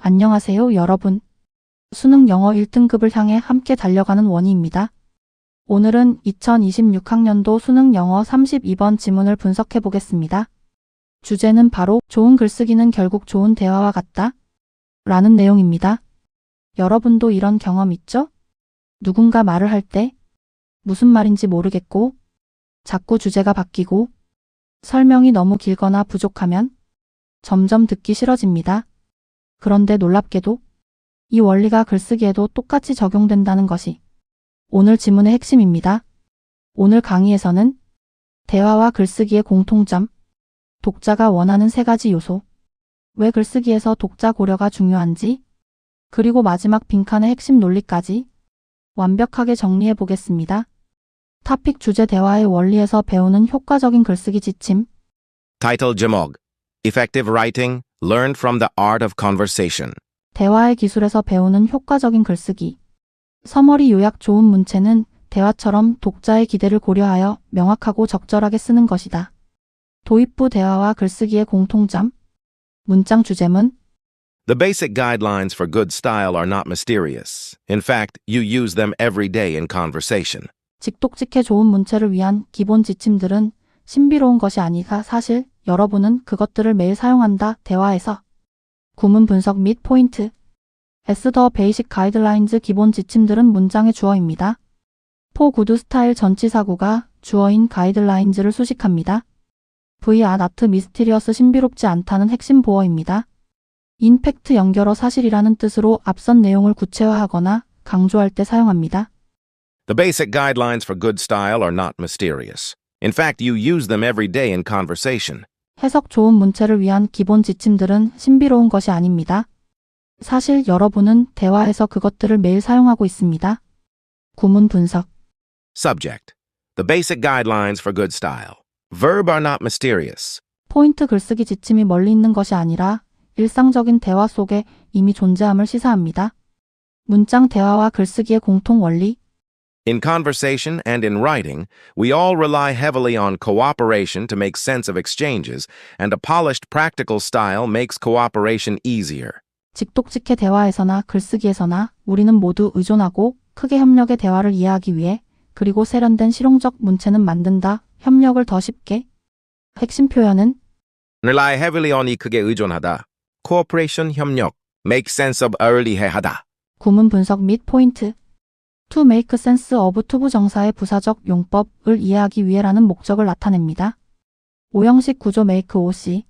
안녕하세요, 여러분. 수능 영어 1등급을 향해 함께 달려가는 원희입니다. 오늘은 2026학년도 수능 영어 32번 지문을 분석해 보겠습니다. 주제는 바로 좋은 글쓰기는 결국 좋은 대화와 같다 라는 내용입니다. 여러분도 이런 경험 있죠? 누군가 말을 할 때 무슨 말인지 모르겠고 자꾸 주제가 바뀌고 설명이 너무 길거나 부족하면 점점 듣기 싫어집니다. 그런데 놀랍게도 이 원리가 글쓰기에도 똑같이 적용된다는 것이 오늘 지문의 핵심입니다. 오늘 강의에서는 대화와 글쓰기의 공통점, 독자가 원하는 3가지 요소, 왜 글쓰기에서 독자 고려가 중요한지, 그리고 마지막 빈칸의 핵심 논리까지 완벽하게 정리해 보겠습니다. 토픽 주제 대화의 원리에서 배우는 효과적인 글쓰기 지침. Title 제목 Effective Writing Learned from the Art of Conversation. 대화의 기술에서 배우는 효과적인 글쓰기. 서머리 요약 좋은 문체는 대화처럼 독자의 기대를 고려하여 명확하고 적절하게 쓰는 것이다. 도입부 대화와 글쓰기의 공통점. 문장 주제문. The basic guidelines for good style are not mysterious. In fact, you use them every day in conversation. 직독직해 좋은 문체를 위한 기본 지침들은 신비로운 것이 아니라 사실 여러분은 그것들을 매일 사용한다. 대화에서 구문 분석 및 포인트. As the basic guidelines 기본 지침들은 문장의 주어입니다. For good style 전치사구가 주어인 guidelines를 수식합니다. V are not mysterious 신비롭지 않다는 핵심 보어입니다. In fact 연결어 사실이라는 뜻으로 앞선 내용을 구체화하거나 강조할 때 사용합니다. The basic guidelines for good style are not mysterious. In fact, you use them every day in conversation. 해석 좋은 문체를 위한 기본 지침들은 신비로운 것이 아닙니다. 사실 여러분은 대화에서 그것들을 매일 사용하고 있습니다. 구문 분석. Subject. The basic guidelines for good style. Verb are not mysterious. 포인트 글쓰기 지침이 멀리 있는 것이 아니라 일상적인 대화 속에 이미 존재함을 시사합니다. 문장 대화와 글쓰기의 공통 원리. In conversation and in writing, we all rely heavily on cooperation to make sense of exchanges, and a polished practical style makes cooperation easier. 직독직해 대화에서나 글쓰기에서나 우리는 모두 의존하고 크게 협력의 대화를 이해하기 위해 그리고 세련된 실용적 문체는 만든다. 협력을 더 쉽게. 핵심 표현은 Rely heavily on이 크게 의존하다. Cooperation 협력. Make sense of early해하다. 구문 분석 및 포인트. To make sense of 투부정사의 부사적 용법을 이해하기 위해라는 목적을 나타냅니다. 오형식 구조 make OC.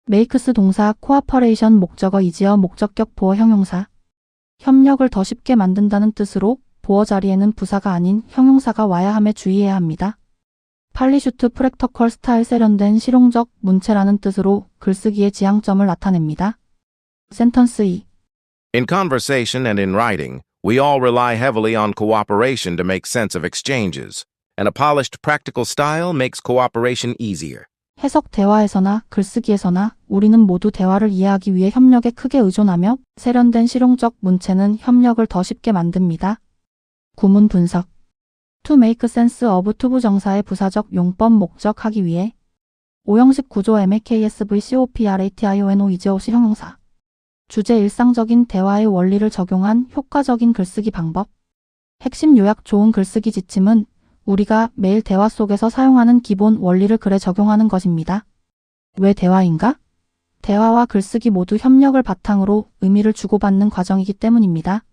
makes 동사 cooperation 목적어 이지어 목적격 보어 형용사. 협력을 더 쉽게 만든다는 뜻으로 보어 자리에는 부사가 아닌 형용사가 와야 함에 주의해야 합니다. 팔리슈트 프랙터컬 스타일 세련된 실용적 문체라는 뜻으로 글쓰기의 지향점을 나타냅니다. 센턴스 2. In conversation and in writing, we all rely heavily on cooperation to make sense of exchanges, and a polished practical style makes cooperation easier. 해석 대화에서나 글쓰기에서나 우리는 모두 대화를 이해하기 위해 협력에 크게 의존하며 세련된 실용적 문체는 협력을 더 쉽게 만듭니다. 구문 분석. To make sense of 투부정사의 부사적 용법 목적하기 위해. 오형식 구조 MAKSV COPRATIONO 이제오시 형용사. 주제 일상적인 대화의 원리를 적용한 효과적인 글쓰기 방법. 핵심 요약 좋은 글쓰기 지침은 우리가 매일 대화 속에서 사용하는 기본 원리를 글에 적용하는 것입니다. 왜 대화인가? 대화와 글쓰기 모두 협력을 바탕으로 의미를 주고받는 과정이기 때문입니다.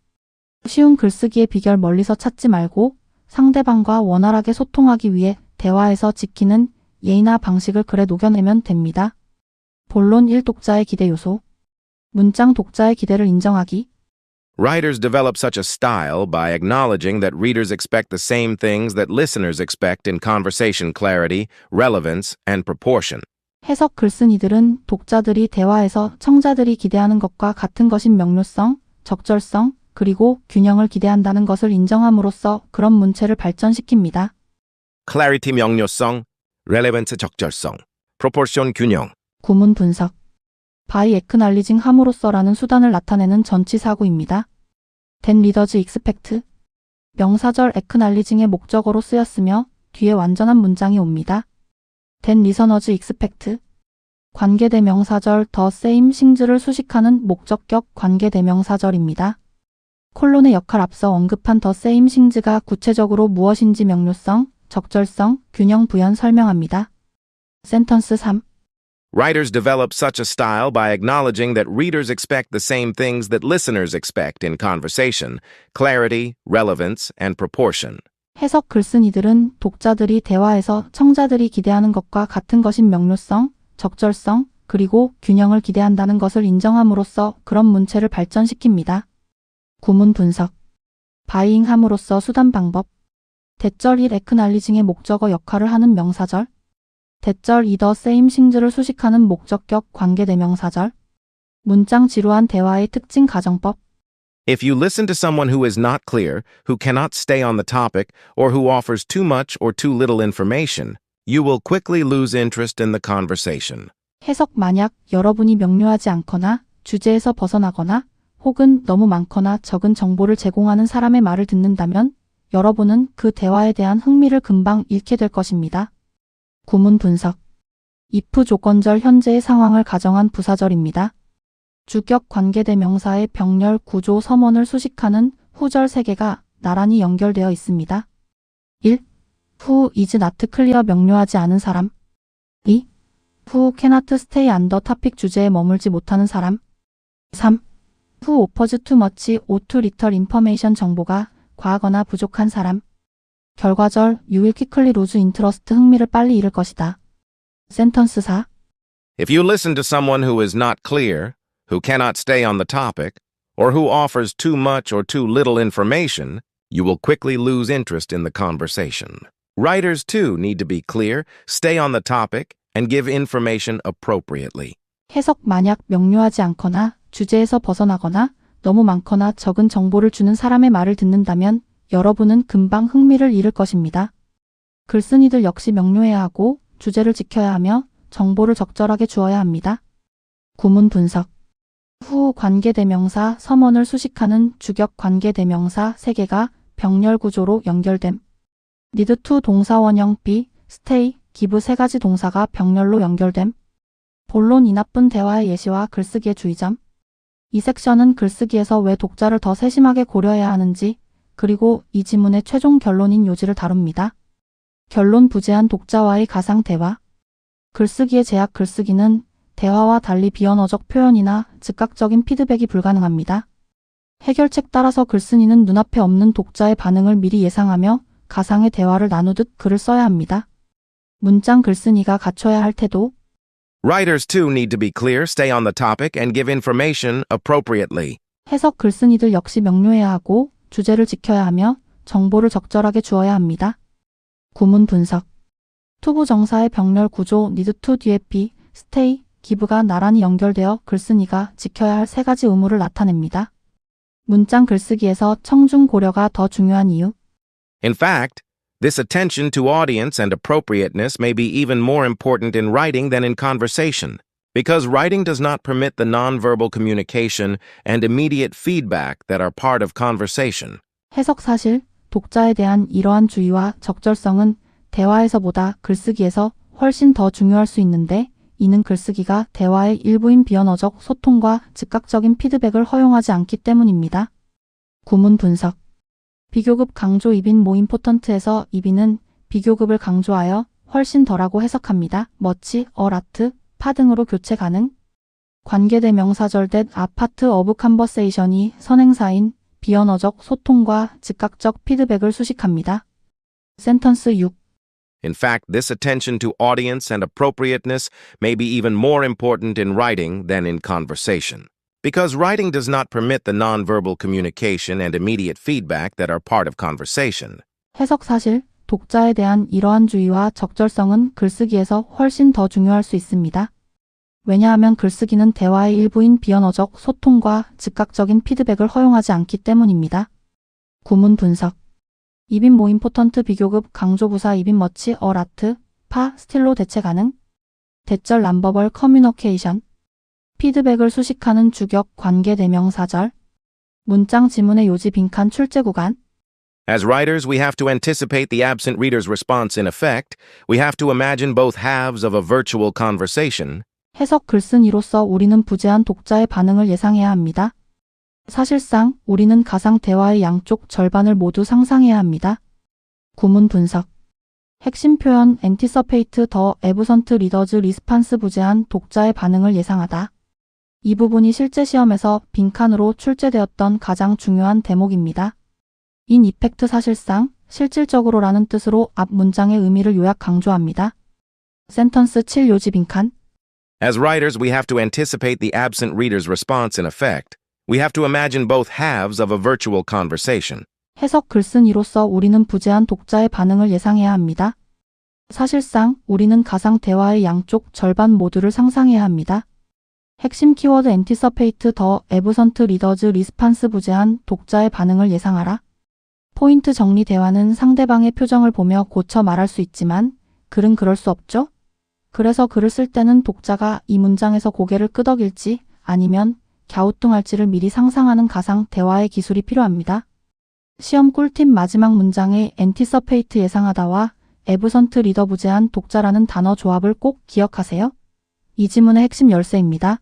쉬운 글쓰기의 비결 멀리서 찾지 말고 상대방과 원활하게 소통하기 위해 대화에서 지키는 예의나 방식을 글에 녹여내면 됩니다. 본론 1 독자의 기대 요소. 문장 독자의 기대를 인정하기. Writers develop such a style by acknowledging that readers expect the same things that listeners expect in conversation clarity, relevance, and proportion. 해석 글쓴 이들은 독자들이 대화에서 청자들이 기대하는 것과 같은 것인 명료성, 적절성, 그리고 균형을 기대한다는 것을 인정함으로써 그런 문체를 발전시킵니다. Clarity 명료성, relevance 적절성, proportion 균형. 구문 분석. by acknowledging 함으로써라는 수단을 나타내는 전치사구입니다. then readers expect. 명사절 acknowledging의 목적어로 쓰였으며 뒤에 완전한 문장이 옵니다. then listeners expect. 관계대명사절 the same things를 수식하는 목적격 관계대명사절입니다. 콜론의 역할 앞서 언급한 the same things가 구체적으로 무엇인지 명료성, 적절성, 균형 부연 설명합니다. 센턴스 3. Writers develop such a style by acknowledging that readers expect the same things that listeners expect in conversation: clarity, relevance, and proportion. 해석 글쓴이들은 독자들이 대화에서 청자들이 기대하는 것과 같은 것인 명료성, 적절성, 그리고 균형을 기대한다는 것을 인정함으로써 그런 문체를 발전시킵니다. 구문 분석. 바이잉함으로써 수단 방법. 대절 1 acknowledging의 목적어 역할을 하는 명사절. 대절 2 the same things를 수식하는 목적격 관계대명사절. 문장 지루한 대화의 특징 가정법. If you listen to someone who is not clear, who cannot stay on the topic, or who offers too much or too little information, you will quickly lose interest in the conversation. 해석 만약 여러분이 명료하지 않거나 주제에서 벗어나거나 혹은 너무 많거나 적은 정보를 제공하는 사람의 말을 듣는다면 여러분은 그 대화에 대한 흥미를 금방 잃게 될 것입니다. 구문 분석. if 조건절 현재의 상황을 가정한 부사절입니다. 주격 관계대명사의 병렬 구조 서문을 수식하는 후절 3개가 나란히 연결되어 있습니다. 1. Who is not clear 명료하지 않은 사람. 2. Who cannot stay on the topic 주제에 머물지 못하는 사람. 3. Who offers too much or too little information 정보가 과하거나 부족한 사람. 결과절 You will quickly lose interest 흥미를 빨리 잃을 것이다. 센턴스 4. If you listen to someone who is not clear, who cannot stay on the topic, or who offers too much or too little information, you will quickly lose interest in the conversation. Writers, too, need to be clear, stay on the topic, and give information appropriately. 해석 만약 명료하지 않거나 주제에서 벗어나거나 너무 많거나 적은 정보를 주는 사람의 말을 듣는다면 여러분은 금방 흥미를 잃을 것입니다. 글쓴이들 역시 명료해야 하고 주제를 지켜야 하며 정보를 적절하게 주어야 합니다. 구문 분석. 후 관계대명사 서문을 수식하는 주격 관계대명사 3개가 병렬 구조로 연결됨. need to 동사 원형 be, stay, give 3가지 동사가 병렬로 연결됨. 본론 이 나쁜 대화의 예시와 글쓰기의 주의점. 이 섹션은 글쓰기에서 왜 독자를 더 세심하게 고려해야 하는지 그리고 이 지문의 최종 결론인 요지를 다룹니다. 결론 부재한 독자와의 가상 대화. 글쓰기의 제약 글쓰기는 대화와 달리 비언어적 표현이나 즉각적인 피드백이 불가능합니다. 해결책 따라서 글쓴이는 눈앞에 없는 독자의 반응을 미리 예상하며 가상의 대화를 나누듯 글을 써야 합니다. 문장 글쓴이가 갖춰야 할 태도. Writers, too, need to be clear, stay on the topic, and give information appropriately. 해석 글쓴이들 역시 명료해야 하고 주제를 지켜야 하며 정보를 적절하게 주어야 합니다. 구문 분석. 투부 정사의 병렬 구조 need to 뒤에 be, stay, give가 나란히 연결되어 글쓴이가 지켜야 할 3가지 의무를 나타냅니다. 문장 글쓰기에서 청중 고려가 더 중요한 이유. In fact, this attention to audience and appropriateness may be even more important in writing than in conversation, because writing does not permit the nonverbal communication and immediate feedback that are part of conversation. 해석 사실, 독자에 대한 이러한 주의와 적절성은 대화에서보다 글쓰기에서 훨씬 더 중요할 수 있는데 이는 글쓰기가 대화의 일부인 비언어적 소통과 즉각적인 피드백을 허용하지 않기 때문입니다. 구문 분석. 비교급 강조 입인 모 임포턴트에서 입인은 비교급을 강조하여 훨씬 덜하고 해석합니다. much, a lot, 파 등으로 교체 가능. 관계대명사절 that a part of conversation이 선행사인 비언어적 소통과 즉각적 피드백을 수식합니다. 센턴스 6. In fact, this attention to audience and appropriateness may be even more important in writing than in conversation, because writing does not permit the nonverbal communication and immediate feedback that are part of conversation. 해석 사실, 독자에 대한 이러한 주의와 적절성은 글쓰기에서 훨씬 더 중요할 수 있습니다. 왜냐하면 글쓰기는 대화의 일부인 비언어적 소통과 즉각적인 피드백을 허용하지 않기 때문입니다. 구문 분석. 입인 모 임포턴트 비교급 강조부사 입인 much, a lot, 파, still로 대체 가능. 대절 non-verbal communication. 피드백을 수식하는 주격 관계대명사절. 문장 지문의 요지 빈칸 출제 구간. As writers, we have to anticipate the absent reader's response in effect. We have to imagine both halves of a virtual conversation 해석 글쓴이로서 우리는 부재한 독자의 반응을 예상해야 합니다. 사실상 우리는 가상 대화의 양쪽 절반을 모두 상상해야 합니다. 구문 분석. 핵심 표현 anticipate the absent reader's response 부재한 독자의 반응을 예상하다. 이 부분이 실제 시험에서 빈칸으로 출제되었던 가장 중요한 대목입니다. in effect 사실상, 실질적으로라는 뜻으로 앞 문장의 의미를 요약 강조합니다. 센턴스 7 요지 빈칸. As writers, we have to anticipate the absent reader's response in effect. We have to imagine both halves of a virtual conversation. 해석 글쓴이로서 우리는 부재한 독자의 반응을 예상해야 합니다. 사실상 우리는 가상 대화의 양쪽 절반 모두를 상상해야 합니다. 핵심 키워드 anticipate the absent reader's response 부재한 독자의 반응을 예상하라. 포인트 정리 대화는 상대방의 표정을 보며 고쳐 말할 수 있지만 글은 그럴 수 없죠? 그래서 글을 쓸 때는 독자가 이 문장에서 고개를 끄덕일지 아니면 갸우뚱할지를 미리 상상하는 가상 대화의 기술이 필요합니다. 시험 꿀팁 마지막 문장의 anticipate 예상하다와 absent reader 부재한 독자라는 단어 조합을 꼭 기억하세요. 이 지문의 핵심 열쇠입니다.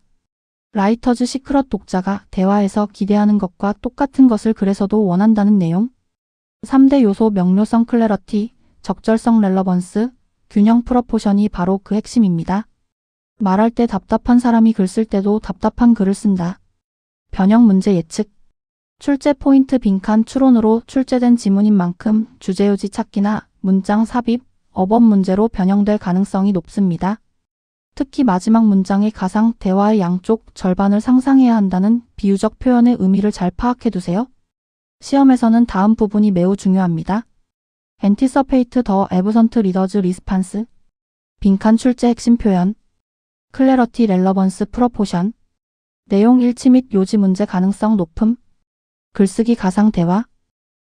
라이터즈 시크럿 독자가 대화에서 기대하는 것과 똑같은 것을 그래서도 원한다는 내용. 3대 요소 명료성 클래러티, 적절성 렐러번스, 균형 프로포션이 바로 그 핵심입니다. 말할 때 답답한 사람이 글 쓸 때도 답답한 글을 쓴다. 변형 문제 예측. 출제 포인트 빈칸 추론으로 출제된 지문인 만큼 주제요지 찾기나 문장 삽입, 어법 문제로 변형될 가능성이 높습니다. 특히 마지막 문장의 가상 대화의 양쪽 절반을 상상해야 한다는 비유적 표현의 의미를 잘 파악해 두세요. 시험에서는 다음 부분이 매우 중요합니다. anticipate the absent reader's response. 빈칸 출제 핵심 표현. clarity relevance proportion. 내용 일치 및 요지 문제 가능성 높음. 글쓰기 가상 대화.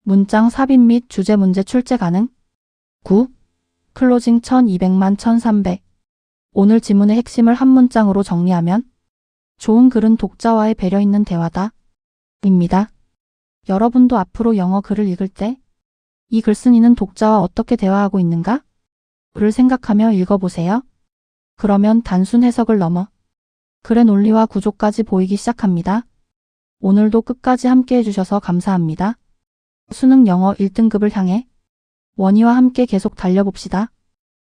문장 삽입 및 주제 문제 출제 가능. 9. 클로징 1200만 1300. 오늘 지문의 핵심을 한 문장으로 정리하면 좋은 글은 독자와의 배려 있는 대화다. 입니다. 여러분도 앞으로 영어 글을 읽을 때 이 글쓴이는 독자와 어떻게 대화하고 있는가? 를 생각하며 읽어보세요. 그러면 단순 해석을 넘어 글의 논리와 구조까지 보이기 시작합니다. 오늘도 끝까지 함께 해주셔서 감사합니다. 수능 영어 1등급을 향해 원희와 함께 계속 달려봅시다.